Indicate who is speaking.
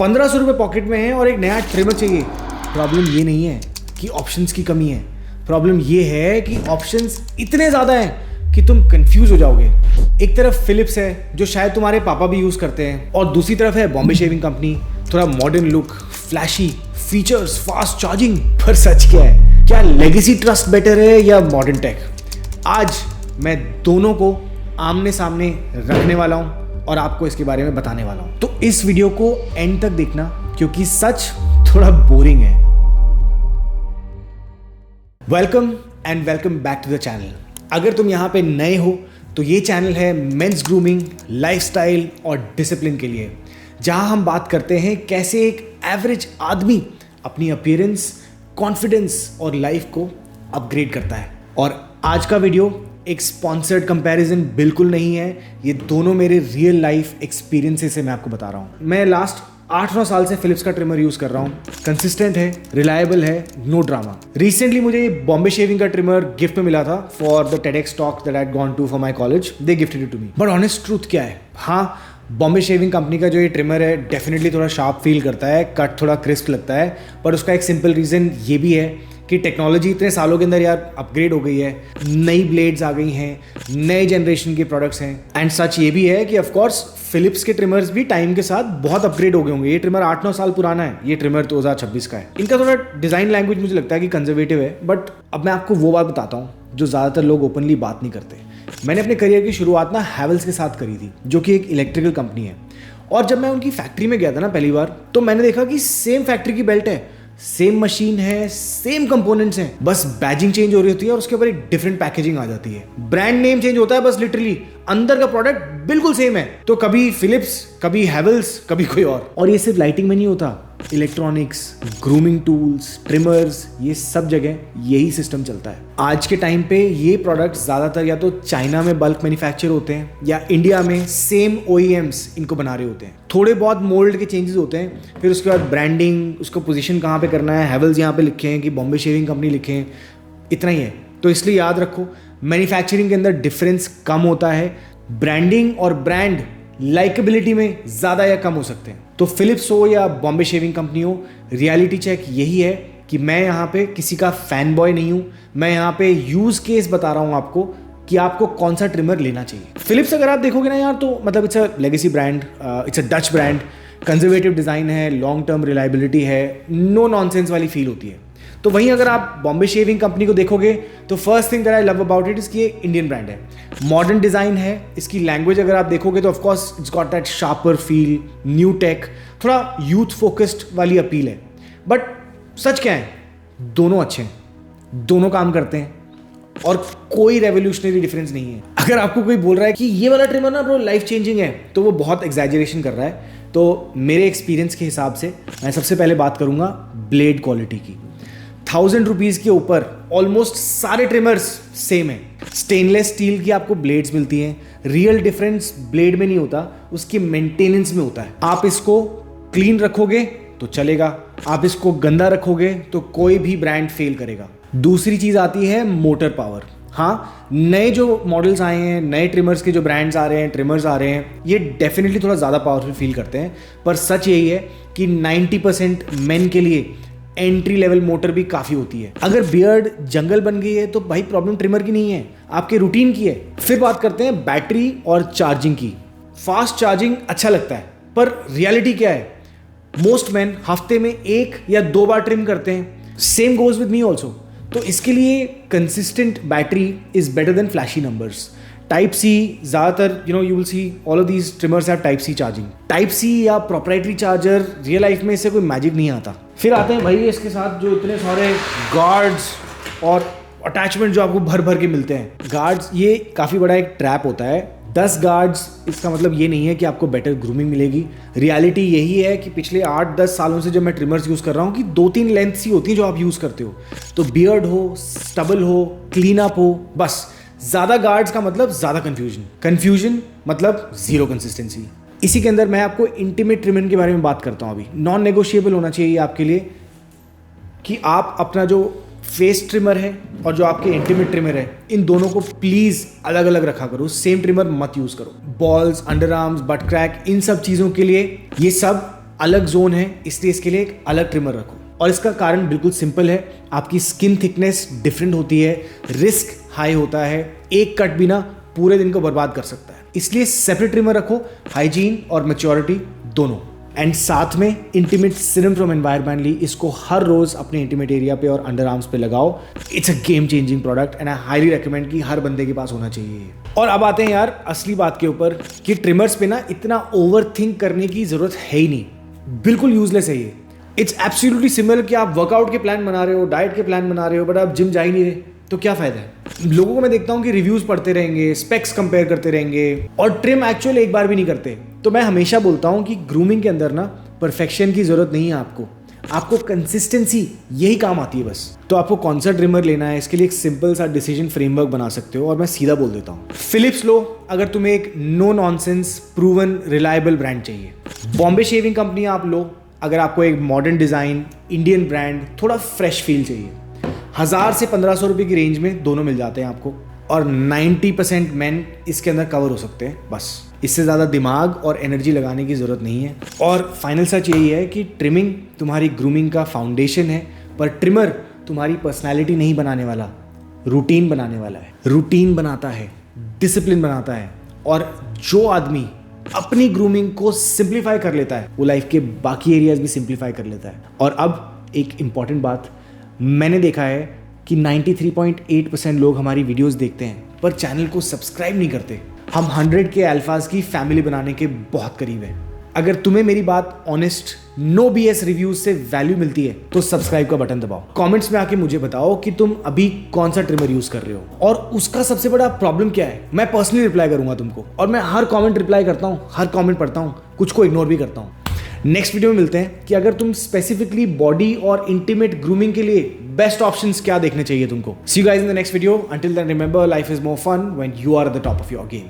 Speaker 1: 1500 रुपये पॉकेट में है और एक नया ट्रिमर चाहिए। प्रॉब्लम ये नहीं है कि ऑप्शंस की कमी है, प्रॉब्लम ये है कि ऑप्शंस इतने ज़्यादा हैं कि तुम कंफ्यूज हो जाओगे। एक तरफ फिलिप्स है जो शायद तुम्हारे पापा भी यूज़ करते हैं, और दूसरी तरफ है बॉम्बे शेविंग कंपनी, थोड़ा modern look, flashy features, fast charging. पर सच क्या है, क्या लेगेसी ट्रस्ट बेटर है या मॉडर्न टेक? आज मैं दोनों को आमने सामने रखने वाला हूं और आपको इसके बारे में बताने वाला हूं। तो इस वीडियो को एंड तक देखना क्योंकि सच थोड़ा बोरिंग है। Welcome and welcome back to the channel. अगर तुम यहां पे नए हो तो ये चैनल है मेंस ग्रूमिंग, लाइफस्टाइल और डिसिप्लिन के लिए, जहां हम बात करते हैं कैसे एक एवरेज आदमी अपनी अपीयरेंस, कॉन्फिडेंस और लाइफ को अपग्रेड करता है। और आज का वीडियो एक स्पॉन्सर्ड कंपैरिजन बिल्कुल नहीं है, ये दोनों मेरे रियल लाइफ एक्सपीरियंसेस से मैं आपको बता रहा हूँ। मैं लास्ट 8-9 साल से फिलिप्स का ट्रिमर यूज कर रहा हूँ। कंसिस्टेंट है, रिलायबल है, नो ड्रामा। रिसेंटली मुझे बॉम्बे शेविंग का ट्रिमर गिफ्ट में मिला था for the TEDx talk that I had gone to for my college. They gifted it to me. But honest truth क्या है, हाँ बॉम्बे शेविंग कंपनी का जो ये ट्रिमर है डेफिनेटली थोड़ा शार्प फील करता है, कट थोड़ा क्रिस्प लगता है, पर उसका एक सिंपल रीज़न ये भी है कि टेक्नोलॉजी इतने सालों के अंदर यार अपग्रेड हो गई है, नई ब्लेड्स आ गई हैं, नए जनरेशन के प्रोडक्ट्स हैं। एंड सच ये भी है कि ऑफ कोर्स फिलिप्स के ट्रिमर्स भी टाइम के साथ बहुत अपग्रेड हो गए होंगे। ये ट्रिमर 8-9 साल पुराना है, ये ट्रिमर 2026 का है। इनका थोड़ा डिज़ाइन लैंग्वेज मुझे लगता है कि कंजर्वेटिव है, बट अब मैं आपको वो बात बताता हूँ जो ज़्यादातर लोग ओपनली बात नहीं करते। मैंने अपने करियर की शुरुआत ना हैवेल्स के साथ करी थी, जो कि एक इलेक्ट्रिकल कंपनी है। और जब मैं उनकी फैक्ट्री में गया था ना पहली बार, तो मैंने देखा कि सेम फैक्ट्री की बेल्ट है, सेम मशीन है, सेम कंपोनेंट्स हैं, बस बैजिंग चेंज हो रही होती है और उसके ऊपर एक डिफरेंट पैकेजिंग आ जाती है। ब्रांड नेम चेंज होता है बस, लिटरली अंदर का प्रोडक्ट बिल्कुल सेम है। तो कभी फिलिप्स, कभी हैवेल्स, कभी कोई और ये सिर्फ लाइटिंग में नहीं होता, इलेक्ट्रॉनिक्स, ग्रूमिंग टूल्स, ट्रिमर्स, ये सब जगह यही सिस्टम चलता है। आज के टाइम पे ये प्रोडक्ट्स ज़्यादातर या तो चाइना में बल्क मैन्युफैक्चर होते हैं या इंडिया में सेम OEMs इनको बना रहे होते हैं। थोड़े बहुत मोल्ड के चेंजेस होते हैं, फिर उसके बाद ब्रांडिंग, उसको पोजीशन कहाँ पे करना है, हैवेल्स यहाँ पे लिखे हैं कि बॉम्बे शेविंग कंपनी लिखे हैं, इतना ही है। तो इसलिए याद रखो, मैन्युफैक्चरिंग के अंदर डिफरेंस कम होता है, ब्रांडिंग और ब्रांड लाइकेबिलिटी में ज़्यादा या कम हो सकते हैं। तो फिलिप्स हो या बॉम्बे शेविंग कंपनी हो, रियलिटी चेक यही है कि मैं यहाँ पे किसी का फैन बॉय नहीं हूँ, मैं यहाँ पे यूज़ केस बता रहा हूँ आपको कि आपको कौन सा ट्रिमर लेना चाहिए। फिलिप्स अगर आप देखोगे ना यार, तो मतलब it's a legacy brand, it's a Dutch brand, conservative design है, लॉन्ग टर्म रिलायबिलिटी है, नो नॉनसेंस वाली फील होती है। तो वहीं अगर आप बॉम्बे शेविंग कंपनी को देखोगे तो first thing that I love about it is कि ये इंडियन ब्रांड है, मॉडर्न डिज़ाइन है, इसकी लैंग्वेज अगर आप देखोगे तो of course it's got that sharper feel, new take, थोड़ा यूथ फोकस्ड वाली अपील है। बट सच क्या है, दोनों अच्छे हैं, दोनों काम करते हैं और कोई रेवोल्यूशनरी डिफरेंस नहीं है। अगर आपको कोई बोल रहा है कि ये वाला ट्रिमर ना ब्रो लाइफ चेंजिंग है, तो वो बहुत एग्जैजरेशन कर रहा है। तो मेरे एक्सपीरियंस के हिसाब से मैं सबसे पहले बात करूंगा ब्लेड क्वालिटी की। 1000 रुपीज़ के ऊपर ऑलमोस्ट सारे ट्रिमर्स सेम है। स्टेनलेस स्टील की आपको ब्लेड्स मिलती हैं, रियल डिफरेंस ब्लेड में नहीं होता, उसकी मेंटेनेंस में होता है। आप इसको क्लीन रखोगे तो चलेगा, आप इसको गंदा रखोगे तो कोई भी ब्रांड फेल करेगा। दूसरी चीज़ आती है मोटर पावर। हाँ, नए जो मॉडल्स आए हैं, नए ट्रिमर्स के जो ब्रांड्स आ रहे हैं, ट्रिमर्स आ रहे हैं, ये डेफिनेटली थोड़ा ज़्यादा पावरफुल फील करते हैं। पर सच यही है कि 90% मेन के लिए एंट्री लेवल मोटर भी काफ़ी होती है। अगर बियर्ड जंगल बन गई है तो भाई प्रॉब्लम ट्रिमर की नहीं है, आपके रूटीन की है। फिर बात करते हैं बैटरी और चार्जिंग की। फास्ट चार्जिंग अच्छा लगता है, पर रियलिटी क्या है, मोस्ट मैन हफ्ते में 1 या 2 बार ट्रिम करते हैं। Same goes with me also. तो इसके लिए consistent battery is better than flashy numbers. Type C ज़्यादातर you will see all of these trimmers have type C charging. Type C या प्रोप्राइटरी चार्जर, रियल लाइफ में इससे कोई magic नहीं आता। फिर आते हैं भाई इसके साथ जो इतने सारे गार्ड्स और अटैचमेंट जो आपको भर भर के मिलते हैं। गार्ड्स, ये काफ़ी बड़ा एक ट्रैप होता है। 10 गार्ड्स, इसका मतलब ये नहीं है कि आपको बेटर ग्रूमिंग मिलेगी। रियलिटी यही है कि पिछले 8-10 सालों से जब मैं ट्रिमर्स यूज़ कर रहा हूँ कि 2-3 लेंथ्स ही होती हैं जो आप यूज़ करते हो। तो बियर्ड हो, स्टबल हो, क्लीन अप हो, बस। ज़्यादा गार्ड्स का मतलब ज़्यादा कन्फ्यूजन मतलब ज़ीरो कंसिस्टेंसी। इसी के अंदर मैं आपको इंटीमेट ट्रिमर के बारे में बात करता हूँ। अभी नॉन नेगोशिएबल होना चाहिए आपके लिए कि आप अपना जो फेस ट्रिमर है और जो आपके इंटीमेट ट्रिमर है, इन दोनों को प्लीज़ अलग अलग रखा करो। सेम ट्रिमर मत यूज़ करो। Balls, under arms, butt crack, इन सब चीज़ों के लिए ये सब अलग जोन है, इसलिए इसके लिए एक अलग ट्रिमर रखो। और इसका कारण बिल्कुल सिंपल है, आपकी स्किन थिकनेस डिफरेंट होती है, रिस्क हाई होता है, एक कट भी ना पूरे दिन को बर्बाद कर सकता है, इसलिए सेपरेट ट्रिमर रखो, हाइजीन और मैच्योरिटी दोनों। एंड साथ में इंटीमेट सीरम फ्रॉम एनवायरमेंटली, इसको हर रोज अपने इंटीमेट एरिया पे और अंडर आर्म्स पे लगाओ। It's a game changing product and I highly recommend कि हर बंदे के पास होना चाहिए। और अब आते हैं यार असली बात के ऊपर कि ट्रिमर्स पे ना इतना ओवर थिंक करने की जरूरत है ही नहीं, बिल्कुल यूजलेस है ये। इट्स एब्सोल्युटली सिमिलर कि आप वर्कआउट के प्लान बना रहे हो, डाइट के प्लान बना रहे हो, बट आप जिम जा ही नहीं रहे, तो क्या फायदा है। लोगों को मैं देखता हूं कि रिव्यूज पढ़ते रहेंगे, स्पेक्स कंपेयर करते रहेंगे और ट्रिम एक्चुअल एक बार भी नहीं करते। तो मैं हमेशा बोलता हूं कि ग्रूमिंग के अंदर ना परफेक्शन की जरूरत नहीं है आपको कंसिस्टेंसी यही काम आती है बस। तो आपको कौन सा ट्रिमर लेना है, इसके लिए एक सिंपल सा डिसीजन फ्रेमवर्क बना सकते हो और मैं सीधा बोल देता हूँ, फिलिप्स लो अगर तुम्हें एक no nonsense proven reliable brand चाहिए। बॉम्बे शेविंग कंपनी आप लो अगर आपको एक मॉडर्न डिजाइन इंडियन ब्रांड थोड़ा फ्रेश फील चाहिए। 1000 से 1500 रुपए की रेंज में दोनों मिल जाते हैं आपको और 90% मेन इसके अंदर कवर हो सकते हैं, बस इससे ज़्यादा दिमाग और एनर्जी लगाने की ज़रूरत नहीं है। और फाइनल सच यही है कि ट्रिमिंग तुम्हारी ग्रूमिंग का फाउंडेशन है, पर ट्रिमर तुम्हारी पर्सनैलिटी नहीं बनाने वाला, रूटीन बनाने वाला है। रूटीन बनाता है, डिसिप्लिन बनाता है, और जो आदमी अपनी ग्रूमिंग को सिंप्लीफाई कर लेता है वो लाइफ के बाकी एरियाज भी सिंप्लीफाई कर लेता है। और अब एक इंपॉर्टेंट बात, मैंने देखा है कि 93.8% लोग हमारी वीडियोस देखते हैं पर चैनल को सब्सक्राइब नहीं करते। हम 100 के अल्फाज की फैमिली बनाने के बहुत करीब हैं। अगर तुम्हें मेरी बात ऑनेस्ट नो बीएस रिव्यूज से वैल्यू मिलती है तो सब्सक्राइब का बटन दबाओ। कमेंट्स में आके मुझे बताओ कि तुम अभी कौन सा ट्रिमर यूज कर रहे हो और उसका सबसे बड़ा प्रॉब्लम क्या है। मैं पर्सनली रिप्लाई करूंगा तुमको, और मैं हर कमेंट रिप्लाई करता हूं, हर कमेंट पढ़ता हूं, कुछ को इग्नोर भी करता हूं। नेक्स्ट वीडियो में मिलते हैं कि अगर तुम स्पेसिफिकली बॉडी और इंटीमेट ग्रूमिंग के लिए बेस्ट ऑप्शंस क्या देखने चाहिए तुमको। See you guys in the next video. Until then remember, life is more fun when you are at the top of your game.